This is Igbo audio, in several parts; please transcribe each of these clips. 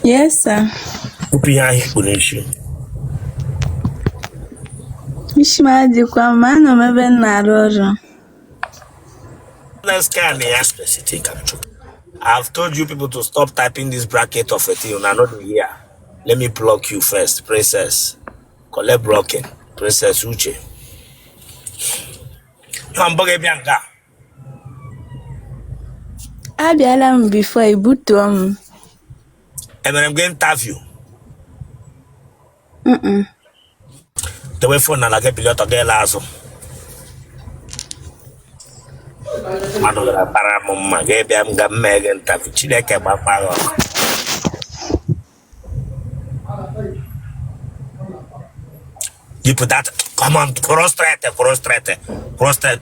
Yes, sir. I've told you people to stop typing this bracket of a thing. You're not here. Let me block you first, princess. Collect blocking, princess Uche. Abialam before I boot and then I'm going to have you. The way for Nala get pilot of their lazo. Manola Paramuma gave them got Megan Tavichideke Baparo. You put that, come on, prostrate, to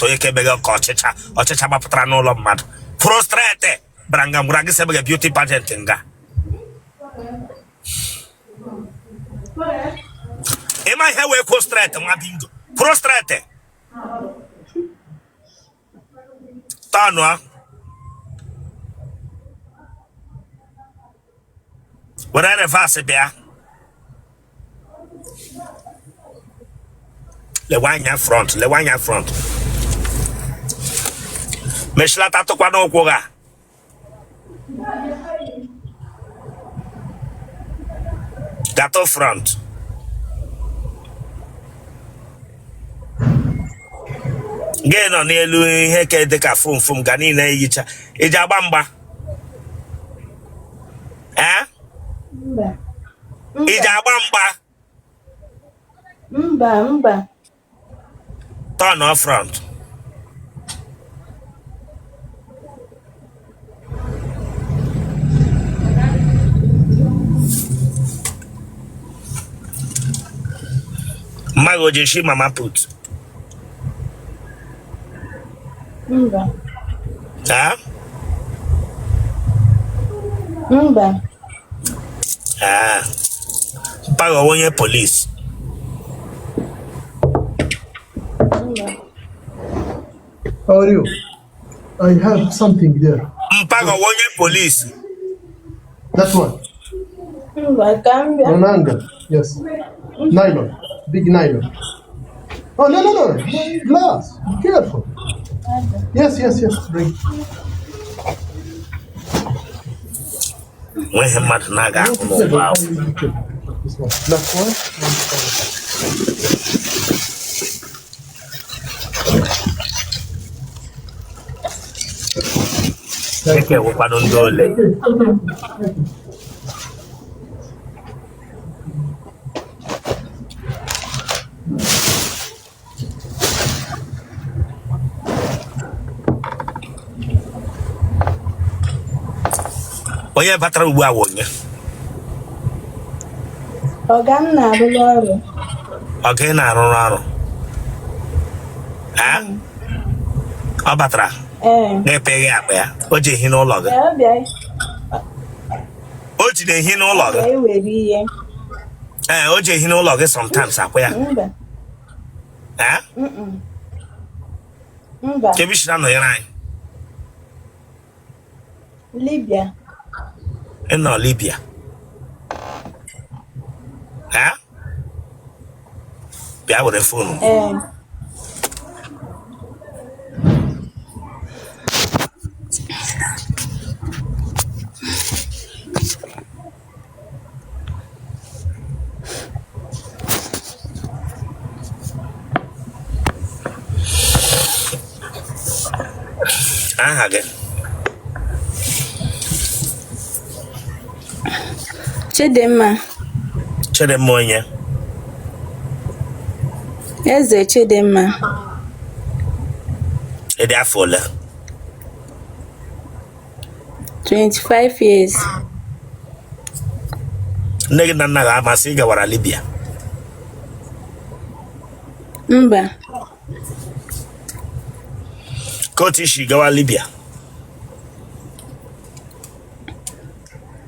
Yakebega Cochicha, or Chichapatranola mad. Prostrate, Brangam Ragisabega beauty pageant in Ga. Am I here with prostrate, Mabingo? Prostrate. Tanwa. What are the vast bear? Lewanya front. Meshlata to Quano Goga. Gato front. Gain on the Louis Heke de Cafum from Ganina Yicha. Ijabamba. Eh? Ijabamba. Mba. Turn off front. Mago Jeshi Mama put. Mba. Huh? Mba. Pago one police. How are you? I have something there. Pago one police. That one. Nonanga. Yes. Nylon. Big nylon. Oh, no. Glass. Be careful. Yes. Bring. When him mad naga. Wow. Black one. Okay, we don't do it. Oye, patra ugbu a wonye. Ogam na arụ ọrụ. Okay, na arụ. Ọ batara. Na-epeghị akpa ya. O ji ehi n'ụlọ gị. O ji ehi n'ụlọ gị. O ji ehi n'ụlọ gị sometimes akwa ya. Mba. Kebishina nọ nyere anyị. Libya. No, Libya. Bia with the phone. Again. Chidema onye. Eze Chidema. Ịdị afọ ole? 25 years. Nne gị na nna gị amasị ị gawara Libya? Mba. Kotu ishi gawa Libya?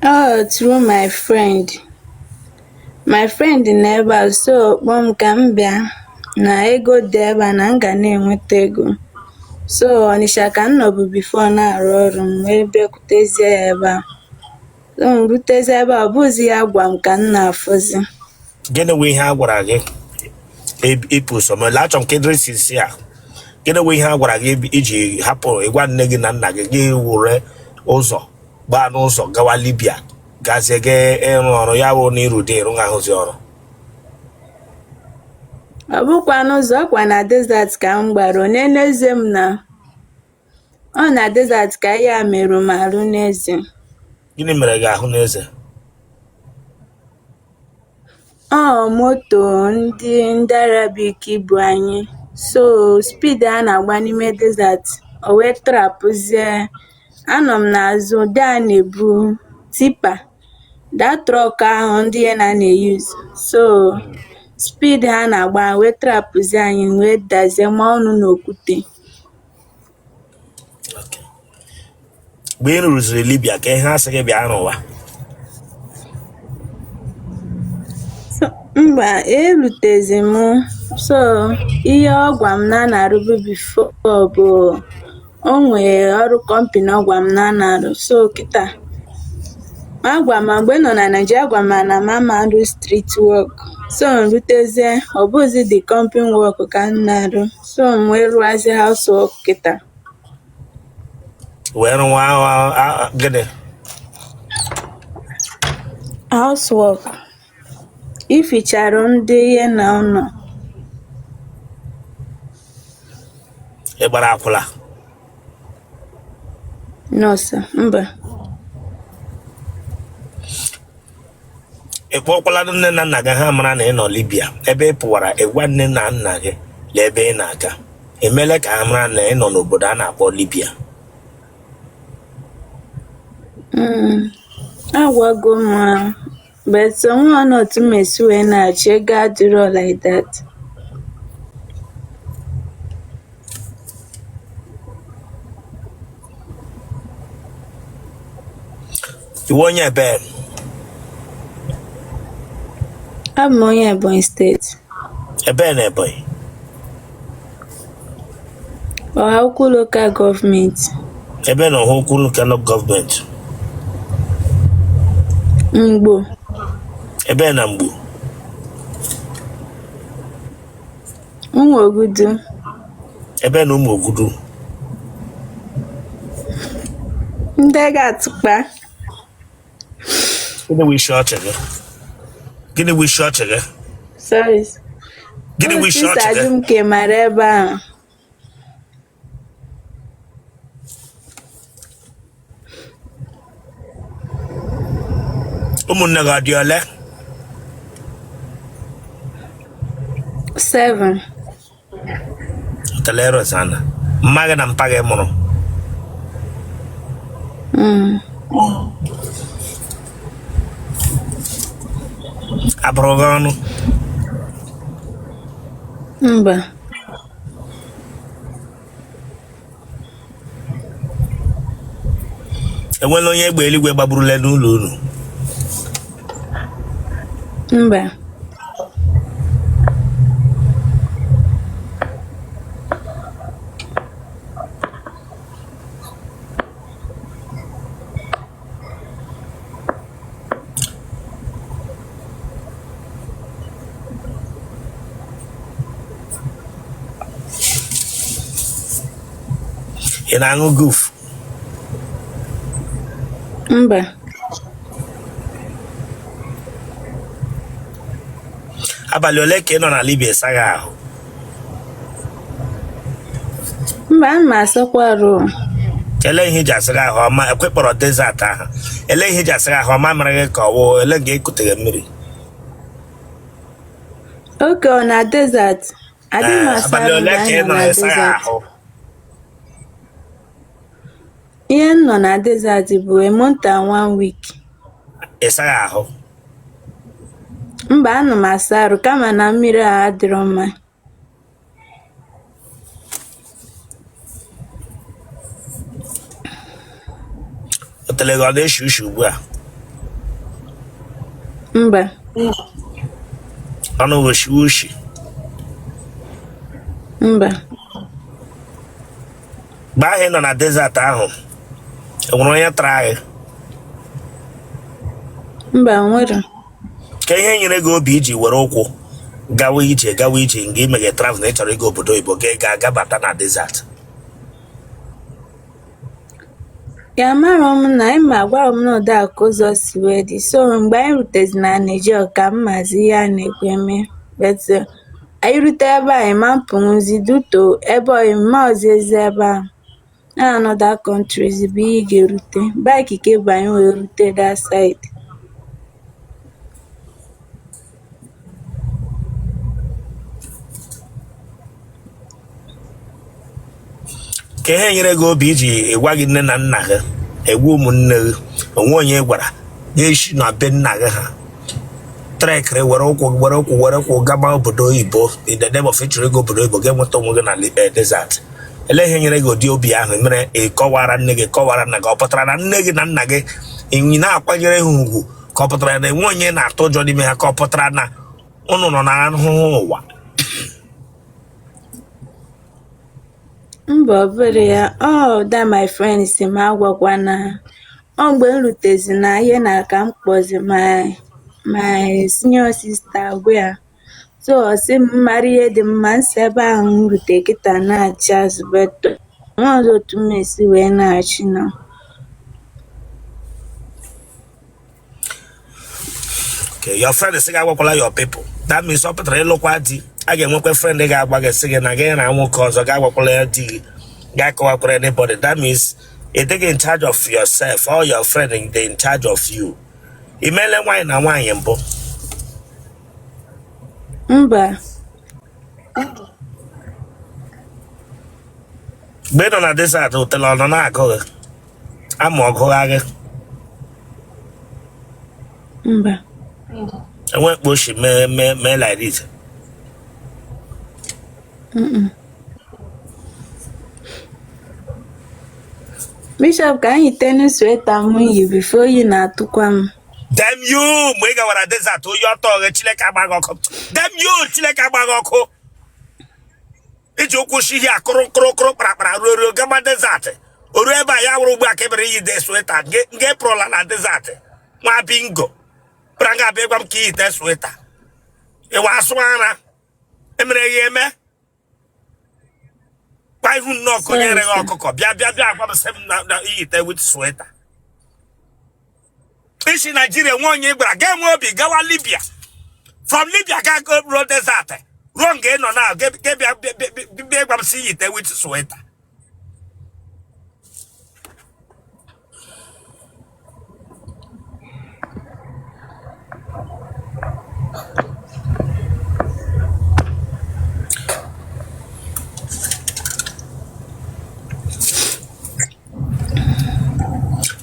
Oh, through my friend. My friend never so Kambia na ego deba na nga na-enweta ego. So Ọnịsha ka m nọbụ before na-arụ ọrụ m wee bịakwutezie ya ebe a. So m rutezie ebe a ọ bụzi ya gwa m ka m na-afụzi. Gịnị wee ihe a gwara gị ịpụ somela achọ m ka ịdịrị sisi a gịnị wee ihe a gwara gị iji hapụ ịgwa nne gị na nna gị gị were ụzọ gbaa n'ụzọ gawa Libya gazie gị ịrụ ọrụ ya bụ na iru dị ịrụ ahụzi ọrụ? Ọ bụkwa n'ụzọ ọkwa na desert ka m gbara onye n'eze m na ọ na desert ka ya merụ m arụ n'eze. Gịnị mere gị ahụ n'eze? Ọ moto ndị Arabic ibu anyị, so speed a na-agba n'ime desert o wee trapụzie. Anọ m n'azụ dị a na-ebu tipa that truck ahụ ndị ya na-use, so speed ha na-agba wee trapụzie anyị wee dazie ma ọnụ n'okwute. Mgbe ị rụziri Libya ka ihe asị gị bịa n'ụwa? Mba, erutezi m. So ihe ọ gwa m na na-arụbu before bụ o nwee ọrụ kọmpani ọ gwa m na na-arụ. So kịta agwa m mgbe nọ na Naịjirịa gwa m na mama arụ street work. So m rutezie ọ bụzi the company work ka m na-arụ. So m wee rụazie house work kịta. Wee rụwa gịnị? House work. Ificharụ ndị ihe na ụlọ. Ị gbara akwụla? No sir, mba. Ị kpọkwala nne na nna gị ha mara na ị nọ Libya ebe ị pụwara ịgwa nne na nna gị na ebe ị na-aga emele ka ha mara na ị nọ n'obodo a na-akpọ Libya? Agwago m ha, but someone not to mess with na ego adịrọ like that. Iwe onye ebe? Abụ m onye Ebonyi steeti. Ebe na Ebonyi? Ukwu local government. Ebe na Ukwu local government? Mgbo. Ebe na Mgbo? Ụmụogudu. Ebe na Ụmụogudu? Ndị ga-atụkpa. Gịnị wụ isi ọchị gị? Gịnị wụ isi ọchị gị? Sorry. Gịnị wụ isi ọchị gị? Ajụ m ke mara ebe ahụ. Ụmụnne gị ọ dị ole? 7. Otele Rosanna. Mma gị na mpa gị mụrụ? Abụrụ gị ọnụ? Mba. Enwela onye egbe eluigwe gbagburule n'ụlọ unu? Mba. Ị na-aṅụ goof? Mba. Abalị ole ka ị nọ na Libya ịsaghị ahụ? Mba, m ma asakwa arụ. Ele ihe iji asaghị ahụ ọma ekwekpọrọ desert ahụ? Ele ihe iji asaghị ahụ ọma mara gị ka ọ wụ ele ga ekuteghe mmiri? Oke ọ na desert. Adịghị m asa abalị arụ ole mgbe ka ị anyị nọ nọ na ịsaghị desert. ahụ? Ihe m nọ na desert bụ a month and 1 week. Ịsaghị ahụ? Mba, anọ m asa arụ kama na mmiri a adịrọ mma. Otele gị ọ na-eshi ushi ugbu a? Mba. Ọnụ oshi ushi? Mba. Bahe no na desert ahụ. Enwere onye try. Mba nwere. Ka ihe nyere gị obi iji were ụkwụ gawa ije nga imege travel na ịchọrọ ịga obodo oyibo ga-agabata na desert. Ya mara m na ịma gwara m na ụda ka ụzọ si wee dị, so mgbe anyị rutezi na Nigeria ka m mazi ihe a na-ekwu eme, but anyị rute ebe anyị ma mpụnwụzi duto ebe oyima ọzọ ezi ebe ahụ na another countries bụ ihe ị ga-erute bike ka bụ anyị wee rute that side. Ka ihe nyere gị obi iji ịgwa gị nne na nna gị egwu ụmụnne gị onwe onye gwara ga-esi na be nna gị ha trekịrị were ụkwụ gaba obodo oyibo in the name of ịchọrọ ego obodo oyibo ga-enweta onwe gị na Libya desert. Ele ihe nyere gị ụdị obi ahụ mere ịkọwara nne gị kọwara nna gị ọ pụtara na nne gị na nna gị enyi na-akwanyere ha ugwu ka ọ pụtara na enwe onye na-atụ ụjọ n'ime ha ka ọ pụtara na ụnụ nọ na ahụhụ ụwa? Mba ọbụrụ ya, that my friend si m agwakwa na mgbe m rutezi na ihe na aka m kpọzi my senior sister agwa ya, so ọ sị m mara ihe dị mma nsi ebe ahụ m rute kịta na-achị azụ beto nwa ọzọ otu m esi wee na-achị na. Okay, your friend is agwakwala your people. That means ọ pụtara ịlụkwa di a ga-enwekwa friend ga-agwa gị sị gị na gị na nwoke ọzọ ga-agwakwala ya di gị ga-akọwakwara anybody. That means ị dịghị in charge of yourself, all your friend they in charge of you. Imele nwaanyị na nwaanyị mbụ? Mba. Mgbe ị nọ na desert Otele ọ nọ na-agụ gị ama ọgụgha gị? Mba. Enwe kposhi mee like this. Bishop ka anyị tenu sweta m yi before yi na-atụkwa m. Damn you! Mgbe ị gawara desert oyi ọtọ gị Chineke agbaghị ọkụ. Damn you! Chineke agbaghị ọkụ. Iji ụkwụ shi ihe akụrụ kparakpara ruo gama desert. O ruo ebe a ya wụrụ ugbu a ka ebere iyi de sweta nge pụrụla na desert. Nwa bingo. Pranga abịa gwa m ka iyi de sweta. Ịwa asụ ara. Emere ya eme. Kwa ihu nnọọ konyere gị ọkụkọ bịa agwa m sị m na iyi de with sweta. Isi Nigeria nwe onye gbara ga-enwe obi gawa Libya. From Libya ga go ruo desert. Ruo nga ị nọ na bịa gwa m sị iyi de with sweta.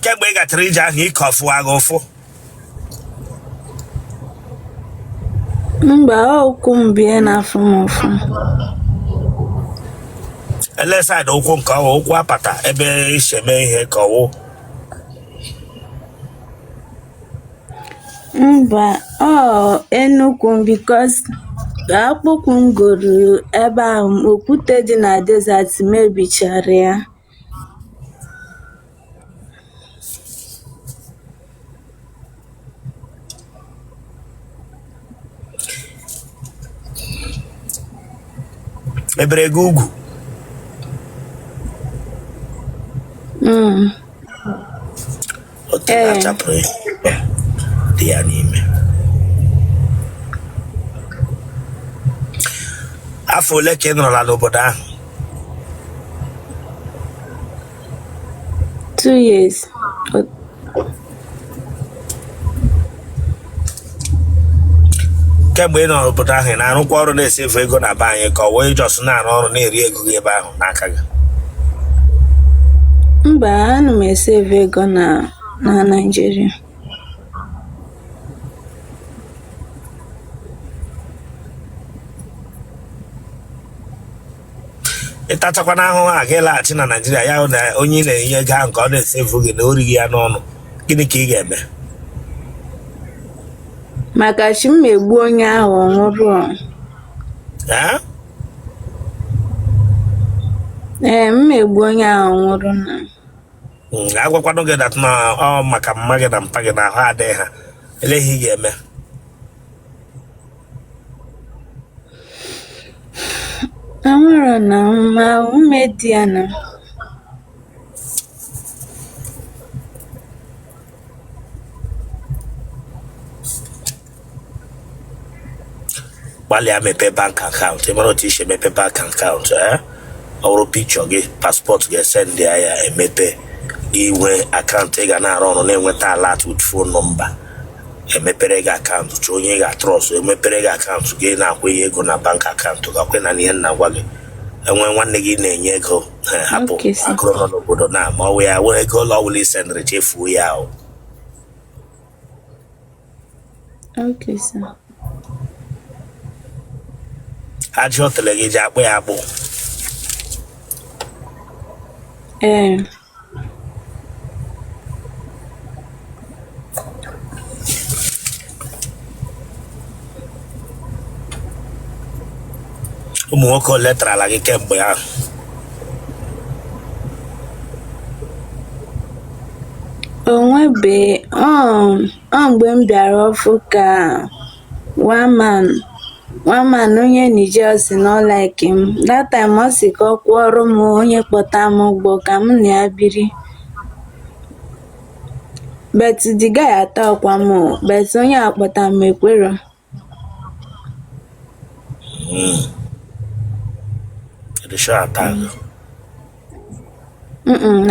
Kemgbe ị gatara ije ahụ ike ọfụwa gị ụfụ? Mba, ụkwụ m bie n'afọ m ụfụ. Ele side ụkwụ nke ọwụ ụkwụ apata ebe isheme ihe ka ọwụ? Mba, Enugu m because akpụkpụ m goro ebe ahụ okwute dị na desert mebichara ya. Ebere gị ugwu? Otele achapụrụ dị ya n'ime. Afọ ole ka ị nọrọla n'obodo ahụ? 2 years. Kemgbe ị nọ n'obodo ahụ ị na-arụkwa ọrụ na-esefu ego na be anyị ka ọ wee jọs na-arụ ọrụ na-eri ego gị ebe ahụ n'aka gị? Mba, ana m esave ego na Nigeria. Ịtachakwa n'ahụhụ a ga ịlaghachi na Nigeria ya na onye ị na-enye ego ahụ nke ọ na-esefu gị na orighị ya n'ọnụ, gịnị ka ị ga-eme? Maka chi m egbu onye ahụ ọ nwụrụ. Mmegbu onye ahụ nwụrụ na. Agwakwado gị dat na ọ maka mma gị na mpa gị na ahụ adịghị ha. Eleghị ị ga-eme. Amara na ma ume dị ya na. Gbalịa mepe bank account. Ị mara otu isi emepe bank account ọrụ pikchọ gị paspọtụ gị esendị ya emepe inwe akaụntụ ị ga na-arụ ọrụ na-enweta alert with phone number. Emepere gị akaụntụ chọọ onye ga-atrọst emepere gị akaụntụ gị na-akwụnye ego na bank akaụntụ gakwe na ihe nna gwa gị enwe nwanne gị na-enye ego hapụ akụrụ nọ n'obodo na ma ọ wụ ya were ego ụlọ ọbụla isendịrị chefuo ya ahụ. Okay, sir. Ajị Otele gị ji akpụ ya akpụ. Ụmụ nwoke ole tarala gị kemgbe ahụ? Onwebe mgbe m bịara ọfụ ka one man onye Niger si na ọ like m. That time ọ sị ka ọ kwụọrọ m onye kpọta m ụgbọ ka m na ya biri. But the guy atakwa m but onye akpọta m ekwero.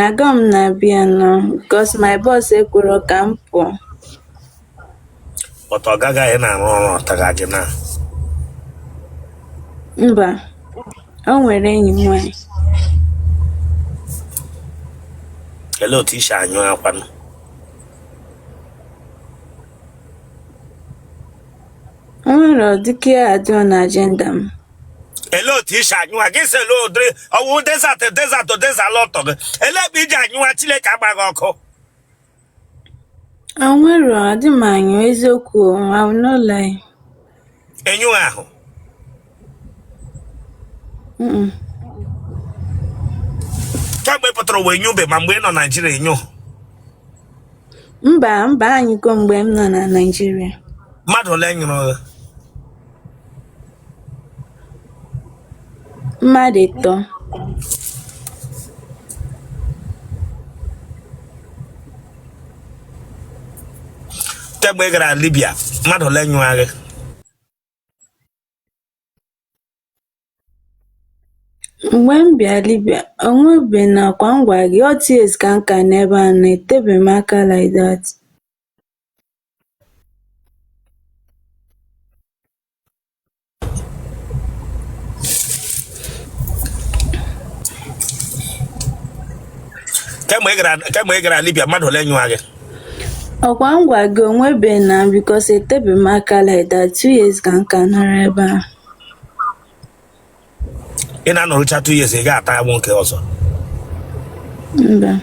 Aga m na-abịa nọ because my boss ekwero ka m pụọ. But ọ gaghị na-arụ ọrụ ọtaga gị na. Mba, o nwere enyi nwanyị. Ele otu isi anyụ akwanụ? O nwere ọdịka ya adịọ na agenda m. Ele otu isi anyụwa gị si ele odiri ọwụ dezalọtọ gị ele ebe iji anyụwa Chineke agbaghị ọkụ. O nwere adị m anyụ eziokwu I will not lie. Enyu ahụ. Kemgbe ị pụtara ụwa enyube ma mgbe ị nọ Naịjirịa enyu? Mba anyụgo mgbe m nọ na Naịjirịa. Mmadụ ole nyụrụ gị? Mmadụ ịtọ. Kemgbe ị gara Libya mmadụ ole nyụrụ gị? Mgbe m bịa Libya onwebe nakwa ngwa gị otu years ka nka n'ebe a na-etebe m aka like that. Kemgbe ị gara Libya mmadụ ole nyụrụ gị? Ọkwa ngwa gị onwebe na because etebe m aka like that 2 years ka nka nọrọ ebe a. Ị na-anọrụcha 2 years ị ga-ata ya nwoke ọzọ? Mba.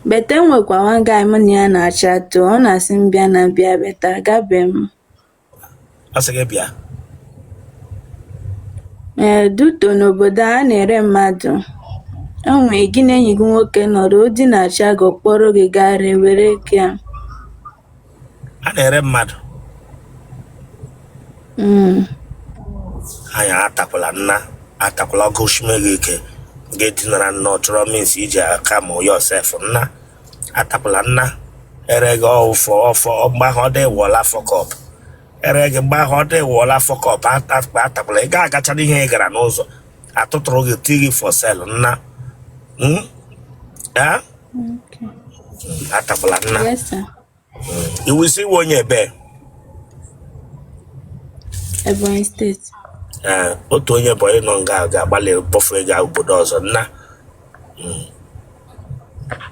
Bete nwekwa one guy m na ya na-acha atụ ọ na-asị m bịa na bịa beta gabe m. Ọ sị gị bịa? Duto n'obodo a na-ere mmadụ. Enwere gị na enyi gị nwoke nọrọ odi na-acha gị okporo gị gara were gị a. A na-ere mmadụ? Anya atakwala ọgụ shime gị ike ga-etinara nna ọ chọrọ means iji aka ma yourself nna atakwala nna ere gị ọfọ mgbe ahụ ọ dị wọla fọkọp ere gị mgbe ahụ ọ dị wọla fọkọp atakwala ị ga-agachara ihe ị gara n'ụzọ atụtụrụ gị tigi for sale nna atakwala nna. Yes, sir. Iwu isi iwe onye ebe? Ebonyi steeti. Otu onye Ebonyi nọ nga ga-agbalị bọfe ga obodo ọzọ nna.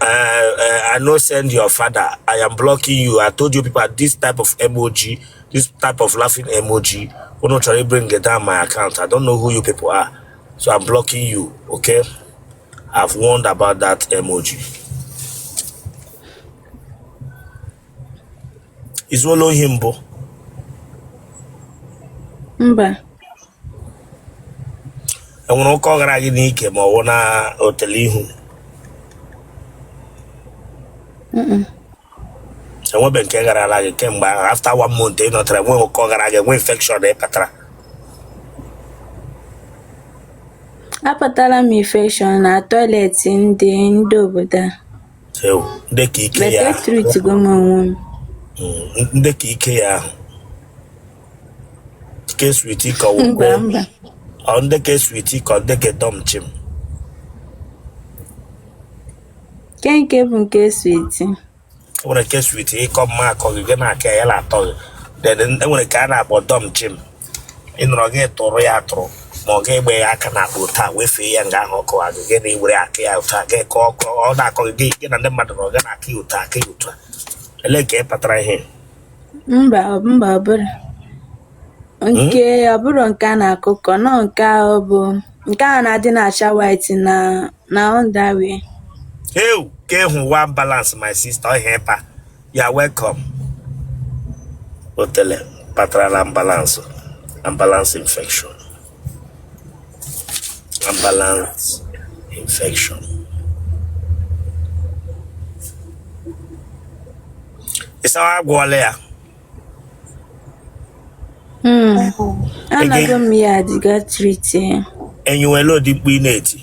I no send your father. I am blocking you. I told you people this type of emoji, this type of laughing emoji. We're not trying to bring it down my account. I don't know who you people are. So I'm blocking you, okay? I've warned about that emoji. Is Wolo Himbo? Mba. enwere ụkọ gara gị n'ike ma ọ wụ na otele ihu enwebe nke gara ala gị kemgbe ahụ after 1 month ị nọtara enwe ụkọ gara gị enwe infection ị patara Apatala m infection na toilet ndị obodo a. Ndị ka ike ya treat go m onwe m. Ndị ka ike ya ahụ ke sweetie ka Mba. ọ ndị ka sweetie ka ndị ka dom chim Nke bụ nke sweetie. nwere ke sweetie ịkọ mma akọ gị na-aka ya na-atọ gị then enwere ka a na-akpọ dom chim ịnọrọ gị tụrụ ya atụrụ ma ọ ga-egbe ya aka na akpụ taa wefee ya nga ahụ ọkụ agụ gị na iwere aka ya ụta gị ka ọ na-akọ gị gị na ndị mmadụ na ọ ga na-aka ya ụta aka ya ụta ele ka ị patara ihe Mba ọ bụrụ nke ọ bụrụ nke a na-akụkọ nọ nke ahụ bụ nke a na-adị na-acha white na underwear. Ke hụ one balance my sister ọhịa you are welcome. Otele patara imbalance infection. Imbalance infection. Isa agwọla ya. Anaghị m ya adịga treat ya. Enyiwela odi mkpu ị na-eti.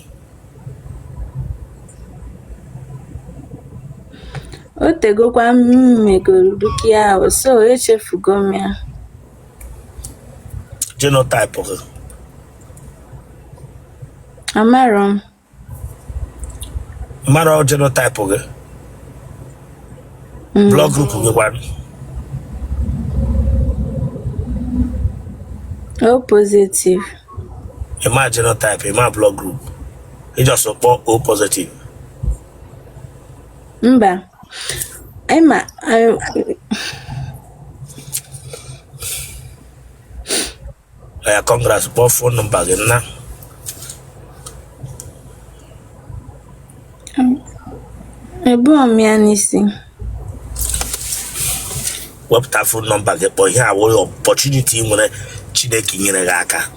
O tegokwa mmegoro dukia ahụ so echefugo m ya. Genotype gị. Amarọ m. Mara genotype gị. Blood group gị gwan. O positive. Ima genotype, ima blood group. Ị just kpọ O positive. Mba. Congrats, kpọọ phone number gị nna. Ebuo m ya n'isi. Wepụta phone number gị kpọọ ihe awụ opportunity nwere Chineke nyere gị aka.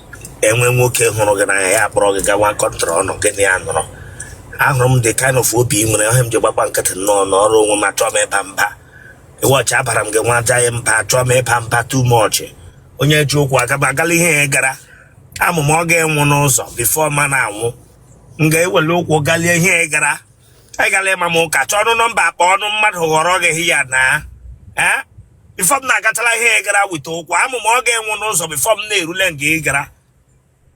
Enwe nwoke hụrụ gị n'anya ya kpọrọ gị gawa kọntrol ọnụ gị na ya nọrọ. Ahụrụ m the kind of obi nwere ọhịa m ji gbakwa nkịtị nnọọ n'ọrụ onwe ma chọọ m ịba mba. Ịwọchị abara m gị nwa aja mba chọọ m ịba mba too much. Onye ji ụkwụ agala ihe ya gara. Amụ m ọ ga-enwụ n'ụzọ before ma na-anwụ. M ga-ewele ụkwụ galie ihe ya gara. Anyị gara ịma m ụka chọọ ọnụ nọmba akpa ọnụ mmadụ ghọrọ gị ya na. Before m na-agatala ihe ya gara wite ụkwụ amụ m ọ ga-enwụ n'ụzọ before m na-erule nga ị gara.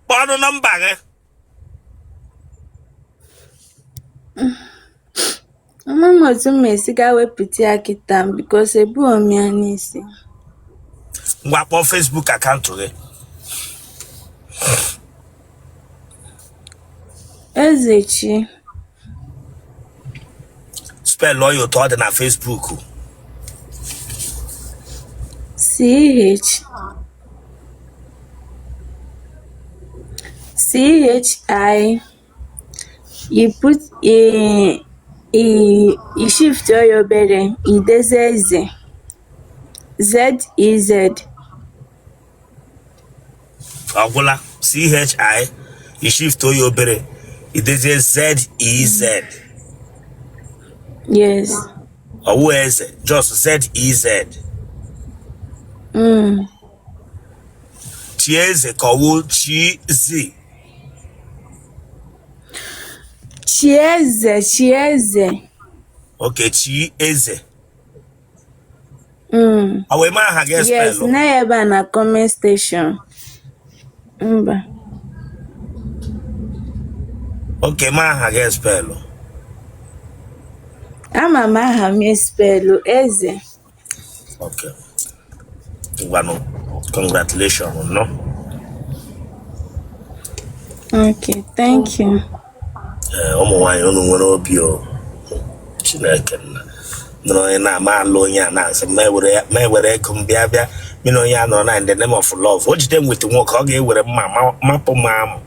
Kpọọ ọnụ nọmba gị. Mama otu m esi ga wepụta ya kịta because ebuo m ya n'isi. Ngwa kpọọ Facebook akaụntụ gị. Ezechi. Spell ya otu ọ dị na Facebook. CHI. You put you shift your belly. Ideze ZEZ. Agwụla CHI. You shift your obere. Ideze ZEZ. Yes. Owu eze. Just ZEZ. Chieze ka owu Chizi. Chieze. Okay, Chieze. Awe ma aha gị spell. Yes, na ebe na comment station. Mba. Okay, ma aha gị spell. Ama m aha m spell Eze. Okay. Ngwano, congratulations, no? Okay, thank you. Ụmụ nwaanyị unu nwere obi o Chineke nọ onye na-ama alụ onye a na-asị ma ewere ego m bịa mina onye a nọrọ na in the name of love. O jide m wete nwoke ọ ga-ewere mma mapụ m amụ.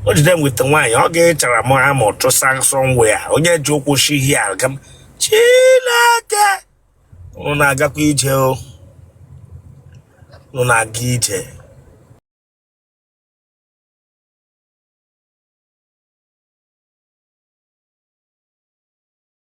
O jide m wete nwaanyị ọ ga-echara m amụ tụsa somewhere. Onye ji ụkwụ shi hie aga m Chineke unu na-agakwa ije o unu na-aga ije